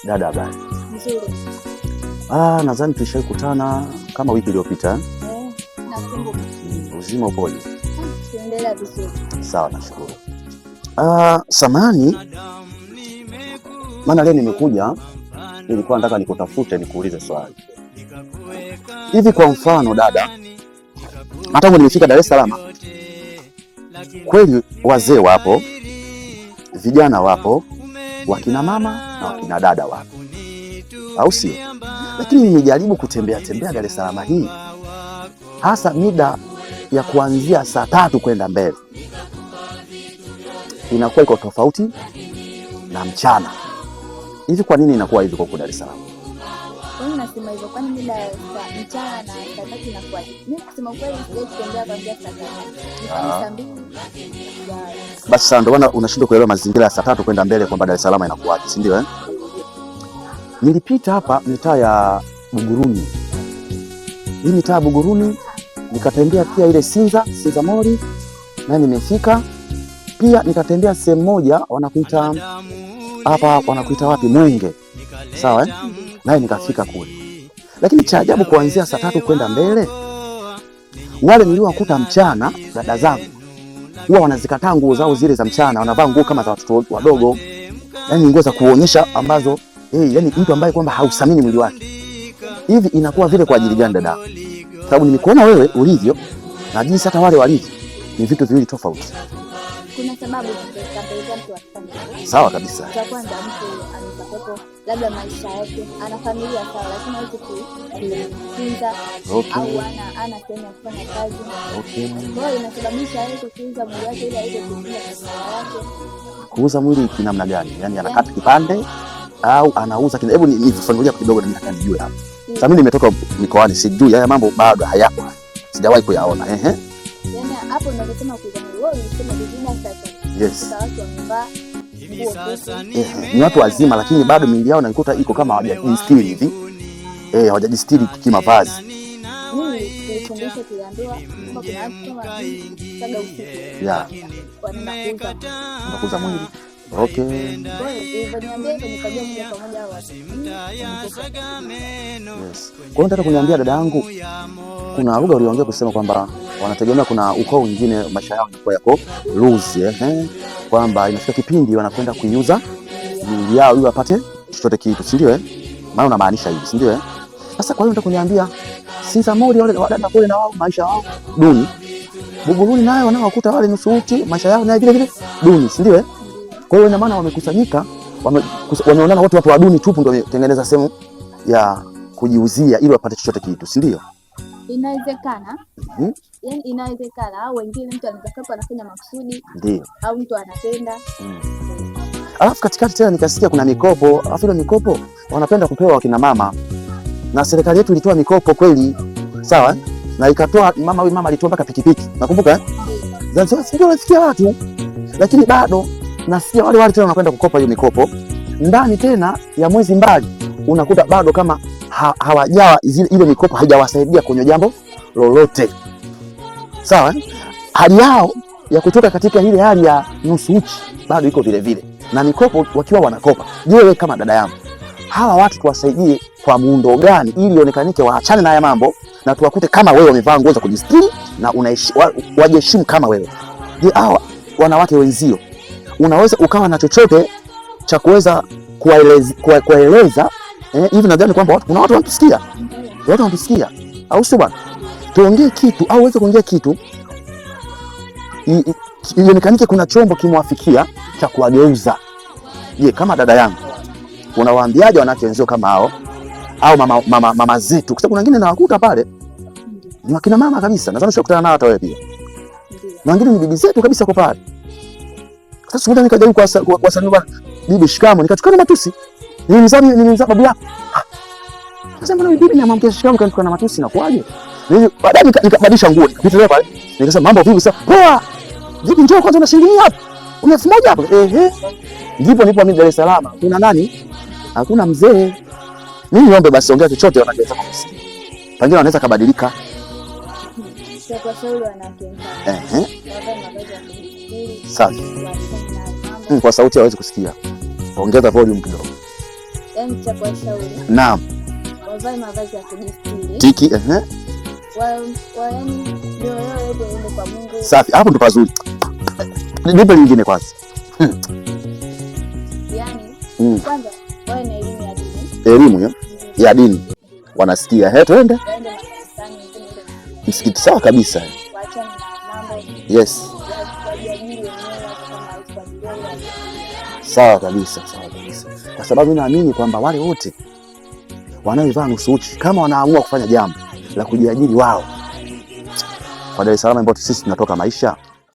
Dada, habari? Nzuri. Nadhani tulishakutana kama wiki iliyopita. Nakumbuka. Uzima upoje? Tuendelea vizuri. Sawa, nashukuru. Samahani, maana leo nimekuja, nilikuwa nataka nikutafute nikuulize swali. Hivi kwa mfano dada, hata nimefika Dar es Salaam, kweli wazee wapo, vijana wapo, wakina mama na wakina dada wapo, au sio? Lakini nimejaribu kutembea Dar es Salaam hii, hasa mida ya kuanzia saa 3 kwenda mbele, inakuwa iko tofauti na mchana. Hivi kwa nini inakuwa hivi kwa Dar es Salaam? Kwa nini nasema hivyo? Kwani mida ya mchana na saa 3 inakuwa hivi? Mimi kusema kweli sijawahi kutembea kuanzia saa 3. Ni saa 2. Basi sasa ndio maana unashindwa kuelewa mazingira ya saa 3 kwenda mbele kwamba Dar es Salaam inakuwaje, si ndio? Nilipita hapa mitaa ya Buguruni. Hii mitaa ya Buguruni nikatembea pia ile Sinza Mori, na nimefika pia nikatembea sehemu moja wanakuita hapa, wanakuita wapi, Mwenge. Sawa naye nikafika kule. Lakini cha ajabu, kuanzia saa 3 kwenda mbele, wale niliowakuta mchana dada zangu huwa wanazikataa nguo zao zile za mchana, wanavaa nguo kama za watoto wadogo, yani nguo za kuonyesha ambazo yani mtu ambaye kwamba hausamini mwili wake. Hivi inakuwa vile kwa ajili gani dada? Sababu nimekuona wewe ulivyo na jinsi hata wale walivyo ni vitu viwili tofauti. Kuna sababu zitakazoelekea mtu afanye. Sawa kabisa. Kwa kwanza mtu anatakopo labda maisha yake, ana familia sawa, lakini hawezi kutunza au ana sehemu ya kufanya kazi. Kwa hiyo inasababisha yeye kuuza mwili wake ili aweze kutunza familia yake. Kuuza mwili kinamna gani? Yaani anakata kipande au anauza kile? Hebu nifafanulie kidogo na nataka nijue hapa. Sasa mimi nimetoka mikoani, sijui haya mambo bado hayapo. Sijawahi kuyaona. Yaani hapo ninasema kuuza mwili wao unasema vijana sasa. Yes. Watu wamevaa ni watu wazima, lakini bado miili yao naikuta iko kama hawajajistiri hivi. Hawajajistiri kimavazi. Tulifundishwa, tuliambiwa kwamba kuna watu kama saga usiku. Yeah. Wanakuza mwili. Okay. Yes. Kwa hiyo nataka kuniambia dada yangu, kuna lugha uliongea kusema kwamba wanategemea kuna ukoo mwingine maisha yao yako loose, kwamba inafika kipindi wanakwenda kuiuza miili yao ili wapate chochote kitu, si ndio? Maana unamaanisha hivi, si ndio? Sasa kwa hiyo nataka kuniambia Sinza Mori wale wadada kule na wao maisha yao duni, Buguruni nayo wanaokuta wale nusu uchi maisha yao na vile vile duni, si ndio? Kwa hiyo ina maana wamekusanyika, wameonana watu wa duni tupu ndio wametengeneza sehemu ya kujiuzia ili wapate chochote kitu, si ndio? Inawezekana. Yaani inawezekana au wengine mtu anaweza kuwa anafanya makusudi. Ndio. Au mtu anapenda. Alafu katikati tena nikasikia kuna mikopo, alafu ile mikopo wanapenda kupewa wakina mama. Na serikali yetu ilitoa mikopo kweli, sawa? Na ikatoa mama alitoa mpaka pikipiki. Nakumbuka Sasa ndio nasikia watu. Lakini bado nasikia wale tena wanakwenda kukopa hiyo mikopo. Ndani tena ya mwezi mbali unakuta bado kama hawajawa ile mikopo haijawasaidia kwenye jambo lolote. Sawa? Hali yao ya kutoka katika ile hali ya nusu uchi bado iko vile vile. Na mikopo wakiwa wanakopa. Je, wewe kama dada yangu, hawa watu tuwasaidie kwa muundo gani ili ionekanike waachane na haya mambo na tuwakute kama wewe wamevaa nguo za kujistiri na wajiheshimu kama wewe? Je, hawa wanawake wenzio unaweza ukawa na chochote cha kuweza kuwaeleza hivi? Nadhani kwamba kuna watu wanatusikia. Watu wanatusikia. Au sio bwana? Tuongee kitu au uweze kuongea kitu ionekane kuna chombo kimwafikia cha kuwageuza. Je, kama dada yangu unawaambiaje wanawake wenzio kama hao au mama zetu? Kwa sababu kuna wengine nawakuta pale ni wakina mama kabisa. Nadhani ushakutana nao hata wewe pia. Na wengine ni bibi zetu kabisa kwa pale. Sasa siku nikaja kwa sababu bwana, bibi shikamoo, nikachukua matusi. Ni mzaa babu yako. Sasa mbona bibi na mama shikamoo kanachukua na matusi na kwaje? Mimi baadaye nikabadilisha nguo. Nikitoka pale nikasema mambo vipi sasa? Poa. Vipi, njoo kwanza na shilingi hapa. Una 1000 hapa. Ndipo nipo mimi Dar es Salaam. Kuna nani? Hakuna mzee. Mimi niombe basi ongea chochote wanaweza kusikia. Pengine wanaweza kubadilika. Kwa shauri wanawake. Sawa. Kwa sauti hawezi kusikia. Ongeza volume kidogo. Yaani cha kuwashauri. Naam. Wavae mavazi ya kujistiri. Tiki, yaani ndio yote ende kwa Mungu. Safi, hapo ndo pazuri. Nipe lingine kwanza. Yaani kwanza wawe na elimu ya dini. Elimu ya dini. Wanasikia, twende. Msikiti, sawa kabisa. Waachane na mambo. Yes. Sawa kabisa. Kwa sababu naamini kwamba wale wote wanaovaa nusu uchi kama wanaamua kufanya jambo la kujiajiri wao kwa Dar es Salaam ambapo sisi tunatoka maisha,